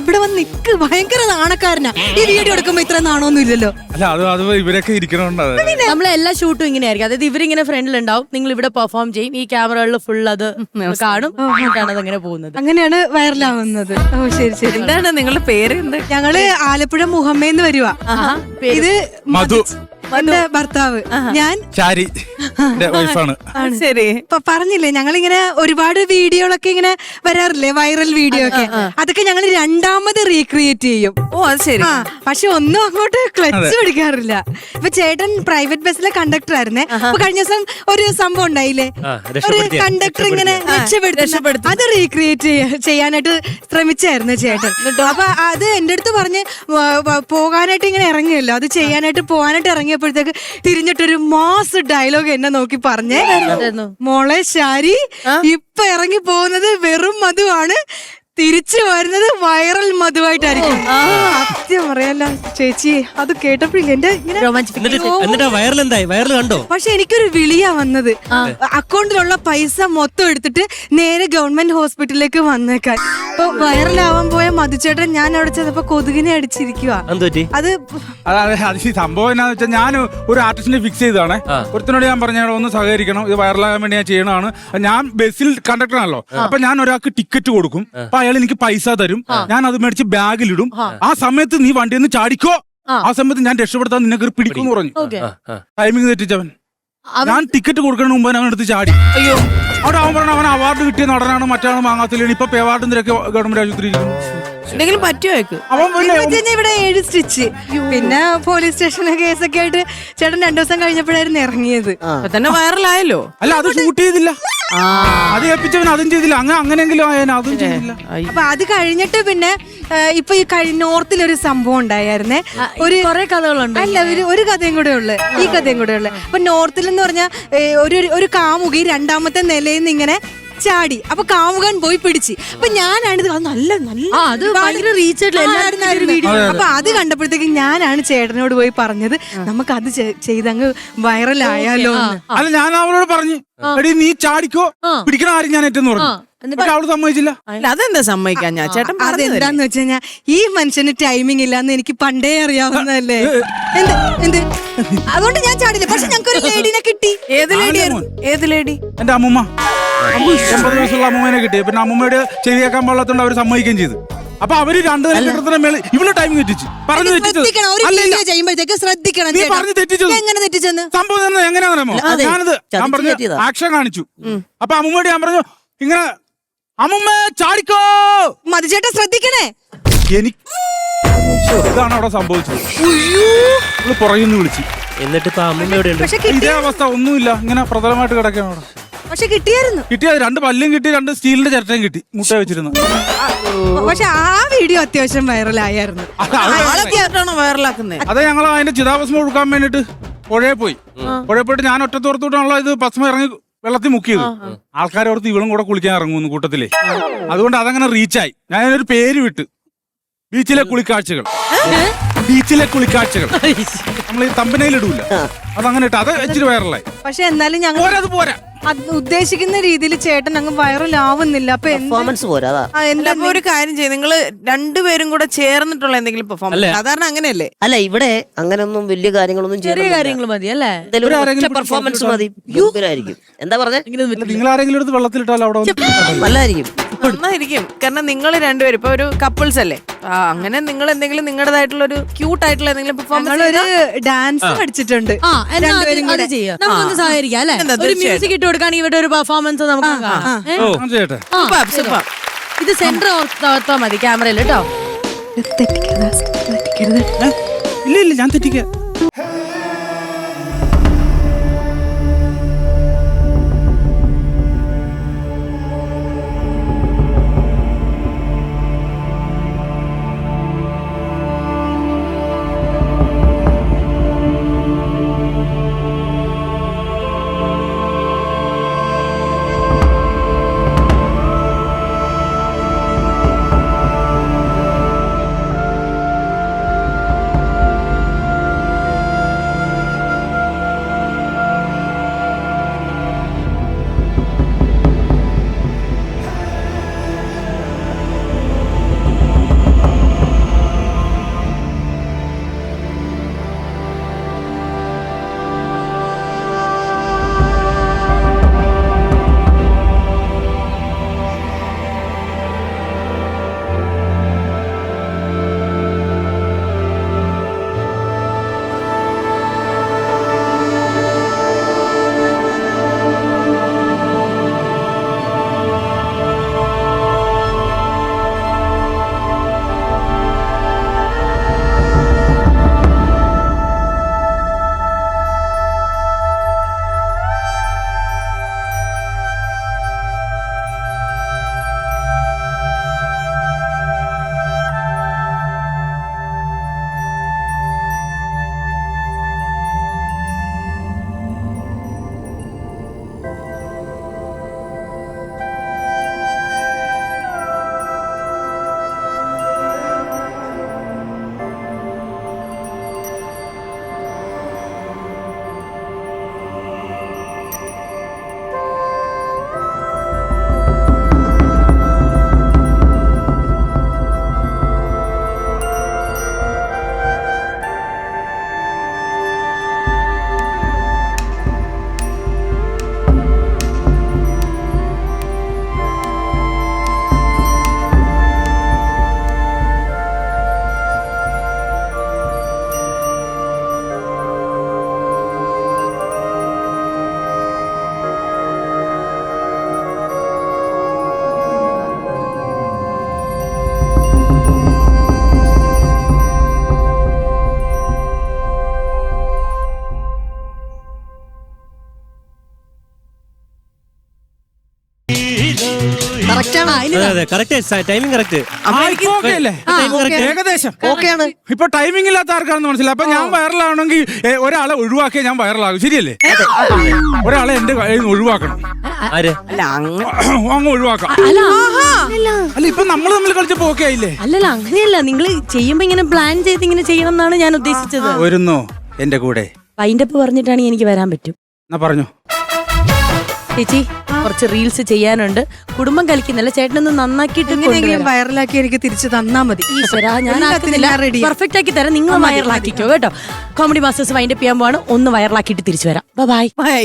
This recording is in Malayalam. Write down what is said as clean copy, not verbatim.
ഇവിടെ വന്ന് നിക്ക്, ഭയങ്കര നാണക്കാരനാ. ഈ വീഡിയോ എടുക്കുമ്പോ ഇത്ര നാണൊന്നും ഇല്ലല്ലോ. അല്ല അത് ഇവരൊക്കെ ഇരിക്കണോണ്ട് നമ്മളെ എല്ലാ ഷൂട്ടും ഇങ്ങനെ ആയിരിക്കും. അതായത് ഇവരിങ്ങനെ ഫ്രണ്ടിലുണ്ടാവും, നിങ്ങൾ ഇവിടെ പെർഫോം ചെയ്യും, ഈ ക്യാമറകളിൽ ഫുൾ അത് കാണും, എന്നിട്ടാണ് അതങ്ങനെ പോകുന്നത്. അങ്ങനെയാണ് വൈറലാവുന്നത്. ഓ ശരി ശരി. എന്താണ് നിങ്ങളുടെ പേര്? ഞങ്ങള് ആലപ്പുഴ മുഹമ്മേന്ന് വരുവാ. ഇത് മധു എന്റെ ഭർത്താവ്, ഞാൻ ചാരി വൈഫാണ്. ശരി. പറഞ്ഞില്ലേ ഞങ്ങളിങ്ങനെ ഒരുപാട് വീഡിയോകളൊക്കെ ഇങ്ങനെ വരാറില്ലേ, വൈറൽ വീഡിയോ ഒക്കെ. അതൊക്കെ ഞങ്ങൾ രണ്ടാമത് റീക്രിയേറ്റ് ചെയ്യും. ഓ അത് ശരി. പക്ഷെ ഒന്നും അങ്ങോട്ട് ക്ലച്ച് പിടിക്കാറില്ല. ഇപ്പൊ ചേട്ടൻ പ്രൈവറ്റ് ബസ്സിലെ കണ്ടക്ടർ ആയിരുന്നേ. അപ്പൊ കഴിഞ്ഞ ദിവസം ഒരു സംഭവം ഉണ്ടായില്ലേ, ഒരു കണ്ടക്ടർ ഇങ്ങനെ രക്ഷപ്പെടുത്തും, അത് റീക്രിയേറ്റ് ചെയ്യാനായിട്ട് ശ്രമിച്ചായിരുന്നു ചേട്ടൻ. അപ്പൊ അത് എന്റെ അടുത്ത് പറഞ്ഞ് പോകാനായിട്ട് ഇങ്ങനെ ഇറങ്ങിയല്ലോ, അത് ചെയ്യാനായിട്ട് പോകാനായിട്ട് ഇറങ്ങിയപ്പോഴത്തേക്ക് തിരിഞ്ഞിട്ടൊരു മാസ് ഡയലോഗ് എന്നെ നോക്കി പറഞ്ഞേ, മോളെ ശാരി ഇപ്പൊ ഇറങ്ങി പോകുന്നത് വെറും മധുവാണ്, തിരിച്ചു വരുന്നത് വൈറൽ മധുവായിട്ടായിരിക്കും. സത്യം പറയാല്ല ചേച്ചി, അത് കേട്ടപ്പോഴേ എന്റെ വൈറൽ എന്തായി? വൈറൽ കണ്ടോ? പക്ഷെ എനിക്കൊരു വിളിയാ വന്നത്, അക്കൗണ്ടിലുള്ള പൈസ മൊത്തം എടുത്തിട്ട് നേരെ ഗവൺമെന്റ് ഹോസ്പിറ്റലിലേക്ക് വന്നേക്കാൻ. ഇപ്പൊ വൈറലാവാൻ പോയ മധുചേട്ടൻ ഞാൻ അവിടെ ചെന്നപ്പോ കൊതുകിനെ അടിച്ചിരിക്കുക. അത് സംഭവം എന്നാന്ന് വെച്ചാൽ ഞാൻ ഒരു ആർട്ടിസ്റ്റിനെ ഫിക്സ് ചെയ്തതാണ്. ഒരുത്തിനോട് ഞാൻ പറഞ്ഞ ഒന്ന് സഹകരിക്കണം, ഇത് വൈറലാകാൻ വേണ്ടി ഞാൻ ചെയ്യണതാണ്. ഞാൻ ബസ്സിൽ കണ്ടക്ടർ ആണല്ലോ, അപ്പൊ ഞാൻ ഒരാൾക്ക് ടിക്കറ്റ് കൊടുക്കും, അപ്പൊ അയാൾ എനിക്ക് പൈസ തരും, ഞാൻ അത് മേടിച്ച് ബാഗിലിടും. ആ സമയത്ത് നീ വണ്ടിയിൽ നിന്ന് ചാടിക്കോ, ആ സമയത്ത് ഞാൻ രക്ഷപ്പെടുത്താൻ നിന്നെ പിടിക്കും പറഞ്ഞു. ടൈമിങ് തെറ്റിച്ചവൻ, ഞാൻ ടിക്കറ്റ് കൊടുക്കുന്നതിന് മുമ്പ് അവൻ എടുത്ത് ചാടി. അയ്യോ, അവിടെ അവൻ പറഞ്ഞ അവൻ അവാർഡ് കിട്ടിയ നടനാണ്, മറ്റാണ് വാങ്ങാത്തില്ല, ഇപ്പൊ അവാർഡും തിരക്ക് ഗവൺമെന്റ് ആശുപത്രി എന്തെങ്കിലും പറ്റുമായിരിക്കും. ഇവിടെ 7 സ്റ്റിച്ച്, പിന്നെ പോലീസ് സ്റ്റേഷനിലെ കേസൊക്കെ ആയിട്ട് ചേട്ടൻ 2 ദിവസം കഴിഞ്ഞപ്പോഴായിരുന്നു ഇറങ്ങിയത്. തന്നെ വൈറലായല്ലോ. അല്ല, അത് ഷൂട്ട് ചെയ്തില്ല, അത് ഏൽപ്പിച്ചവൻ അതും ചെയ്തില്ല, അങ്ങനെയെങ്കിലും അതും ചെയ്തില്ല. അപ്പൊ അത് കഴിഞ്ഞിട്ട് പിന്നെ ഇപ്പൊ ഈ നോർത്തിലൊരു സംഭവം ഉണ്ടായിരുന്നേ, കുറെ കഥകളുണ്ട്. അല്ല, ഒരു കഥയും കൂടെ ഉള്ളു, ഈ കഥയും കൂടെ ഉള്ളു. അപ്പൊ നോർത്തിൽ എന്ന് പറഞ്ഞാൽ ഒരു കാമുകി 2ാമത്തെ നിലയിൽ നിന്ന് ഇങ്ങനെ ചാടി, അപ്പൊ കാമുകൻ പോയി പിടിച്ച്. അപ്പൊ ഞാനാണിത് നല്ല അപ്പൊ അത് കണ്ടപ്പോഴത്തേക്ക് ഞാനാണ് ചേട്ടനോട് പോയി പറഞ്ഞത്, നമുക്ക് അത് ചെയ്തങ്ങ് വൈറലായാലോ. അല്ല, ഞാൻ അവളോട് പറഞ്ഞു, എടി നീ ചാടിക്കോ, പിടിക്കണ ആരും ഞാൻ ഏറ്റെന്ന് പറഞ്ഞു. അവള് സമ്മതിച്ചില്ല. അതെന്താ സമ്മതിക്കാൻ? ഞാൻ ചേട്ടൻ അതെന്താന്ന് വെച്ച് കഴിഞ്ഞാൽ ഈ മനുഷ്യന് ടൈമിംഗ് ഇല്ലാന്ന് എനിക്ക് പണ്ടേ അറിയാവുന്നതല്ലേ. എന്ത് അതുകൊണ്ട് ഞാൻ ചാടില്ല. പക്ഷെ ഞങ്ങൾക്ക് ഒരു ലേഡിനെ കിട്ടി. ഏത് ലേഡി? എന്റെ അമ്മൂമ്മ 80 വയസ്സുള്ള അമ്മൂമ്മനെ കിട്ടി. പിന്നെ അമ്മൂമ്മയോട് ചെവിയേക്കാൻ പാടില്ലാത്തോണ്ട് അവര് സമ്മതിക്കുകയും ചെയ്തു. അപ്പൊ അവര് 2 നിലക്കെട്ടത്തിന് മേലെ ഇവള് ടൈമിംഗ് തെറ്റിച്ചു. പറഞ്ഞു ശ്രദ്ധിക്കണം. എങ്ങനെ തെറ്റിച്ചെന്ന് സംഭവം എങ്ങനെയാണെന്നോ, ഞാനത് ഞാൻ പറഞ്ഞു ആക്ഷൻ കാണിച്ചു. അപ്പൊ അമ്മൂമ്മയോട് ഞാൻ പറഞ്ഞു, ഇങ്ങനെ അമ്മൂമ്മ ചാടിക്കോ, മധുചേട്ടൻ ശ്രദ്ധിക്കണേ. ഇതാണ് അവിടെ സംഭവിച്ചത്. പുറകിന്ന് വിളിച്ചു. എന്നിട്ട് ഇപ്പൊ അമ്മൂമ്മയുടെ ഇതേ അവസ്ഥ ഒന്നുമില്ല, ഇങ്ങനെ പ്രധാനമായിട്ട് കിടക്കണം അവിടെ. പക്ഷെ കിട്ടിയത് 2 പല്ലും കിട്ടി, 2 സ്റ്റീലിന്റെ ചിരട്ടയും കിട്ടി, മുട്ട വെച്ചിരുന്നു. പക്ഷെ ആ വീഡിയോ അത്യാവശ്യം വൈറലായിരുന്നു. വൈറലാക്കുന്നത് അതെ, ഞങ്ങൾ അതിന്റെ ചിതാഭസ്മം കൊടുക്കാൻ വേണ്ടിട്ട് പുഴയിൽ പോയിട്ട് ഞാൻ ഒറ്റത്തോർത്തോട്ടാണല്ലോ ഇത് ഭസ്മം ഇറങ്ങി വെള്ളത്തിൽ മുക്കിയത്. ആൾക്കാരോർത്ത് ഇവളും കൂടെ കുളിക്കാൻ ഇറങ്ങുന്നു കൂട്ടത്തിലേ. അതുകൊണ്ട് അതങ്ങനെ റീച്ചായി. ഞാൻ അതിനൊരു പേര് വിട്ട്, ബീച്ചിലെ കുളിക്കാഴ്ചകൾ. നമ്മൾ ഈ തമ്പനയിൽ ഇടൂല, അതങ്ങനെ ഇട്ട് അത് ഇച്ചിരി വൈറലായി. പക്ഷെ എന്നാലും ഞങ്ങൾ അത് പോരാ, ഉദ്ദേശിക്കുന്ന രീതിയിൽ ചേട്ടൻ അങ്ങ് വൈറലാവുന്നില്ല. അപ്പൊ പെർഫോമൻസ് പോരാ. ഒരു കാര്യം ചെയ്യും, നിങ്ങൾ 2 പേരും കൂടെ ചേർന്നിട്ടുള്ള എന്തെങ്കിലും പെർഫോമൻസ്. സാധാരണ അങ്ങനെയല്ലേ? അല്ല, ഇവിടെ അങ്ങനെയൊന്നും വലിയ കാര്യങ്ങളൊന്നും ചെറിയ കാര്യങ്ങൾ മതി അല്ലേ? പെർഫോമൻസ് മതി, യൂപ്പിലായിരിക്കും. എന്താ പറഞ്ഞേ? നിങ്ങൾ ആരെങ്കിലും എടുത്ത് വെള്ളത്തിലിട്ടാൽ അവിടെ നല്ലതായിരിക്കും. നന്നായിരിക്കും. കാരണം നിങ്ങൾ 2 പേരും ഇപ്പൊ ഒരു കപ്പിൾസ് അല്ലേ, അങ്ങനെ നിങ്ങൾ എന്തെങ്കിലും നിങ്ങളുടേതായിട്ടുള്ള ഒരു ക്യൂട്ട് ആയിട്ടുള്ള എന്തെങ്കിലും പെർഫോമൻസ്, ഡാൻസ് പഠിച്ചിട്ടുണ്ട്. നമുക്കൊന്ന് സഹകരിക്കാം അല്ലെ? ഒരു മ്യൂസിക് ഇട്ട് കൊടുക്കുകയാണെങ്കിൽ ഇവിടെ ഒരു പെർഫോമൻസ് നമുക്ക് കാണാം. ഇത് സെന്റർ ഓർത്താ മതി ക്യാമറയിൽ കേട്ടോ. ഇല്ല ഞാൻ തെറ്റിക്കാം. അതെ അതെ കറക്റ്റ് ടൈമിംഗ് കറക്റ്റ് ഓക്കെ അല്ലേ ഏകദേശം ഓക്കെയാണ്. ഇപ്പൊ ടൈമിംഗ് ഇല്ലാത്ത ആർക്കാണെന്ന് മനസ്സിലായി. അപ്പൊ ഞാൻ വൈറലാണെങ്കിൽ ഒരാളെ ഒഴിവാക്കിയാൽ ഞാൻ വൈറലാകും. ശരിയല്ലേ? ഒരാളെ എന്റെ കയ്യിൽ നിന്ന് ഒഴിവാക്കണം. ആര് അല്ല അങ്ങ് അങ്ങ് ഒഴിവാക്കാം. അല്ല ഇപ്പൊ നമ്മൾ തമ്മിൽ കളിച്ചപ്പോ ഓക്കെ ആയില്ലേ? അല്ലല്ല അങ്ങനെയല്ല, നിങ്ങൾ ചെയ്യുമ്പോ ഇങ്ങനെ പ്ലാൻ ചെയ്ത് ഇങ്ങനെ ചെയ്യണം എന്നാണ് ഞാൻ ഉദ്ദേശിച്ചത്. വരുന്നോ എന്റെ കൂടെ? വൈൻഡപ്പ് പറഞ്ഞിട്ടാണെങ്കിൽ എനിക്ക് വരാൻ പറ്റും. എന്നാ പറഞ്ഞു. ചേച്ചി കുറച്ച് റീൽസ് ചെയ്യാനുണ്ട്. കുടുംബം കളിക്കുന്നില്ല, ചേട്ടനൊന്ന് നന്നാക്കിയിട്ട് എങ്ങനെയെങ്കിലും വൈറലാക്കി എനിക്ക് തിരിച്ചു തന്നാ മതി. ഈശ്വരാ, ഞാൻ എല്ലാത്തിനും ഞാൻ ready. പെർഫെക്റ്റ് ആക്കി തരാം. നിങ്ങൾ വൈറലാക്കിക്കോ കേട്ടോ. കോമഡി മാസ്റ്റേഴ്സ് വൈൻഡപ്പ് ചെയ്യാൻ പോവാണ്. ഒന്ന് വൈറലാക്കിയിട്ട് തിരിച്ചു വരാം. ബൈ. ബൈ.